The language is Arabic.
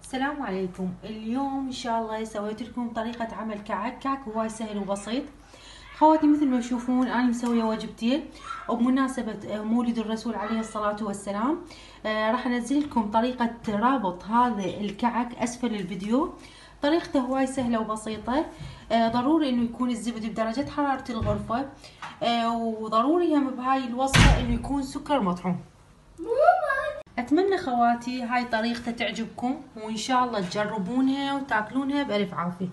السلام عليكم. اليوم ان شاء الله سويت لكم طريقة عمل كعك. كعك هواي سهل وبسيط خواتي. مثل ما تشوفون انا مسوية وجبتين وبمناسبة مولد الرسول عليه الصلاة والسلام. راح انزل لكم طريقة رابط هذا الكعك اسفل الفيديو. طريقته هواي سهلة وبسيطة. ضروري انه يكون الزبد بدرجة حرارة الغرفة. وضروري هم بهاي الوصفة انه يكون سكر مطحون. اتمنى خواتي هاي طريقته تعجبكم وان شاء الله تجربونها وتاكلونها بألف عافية.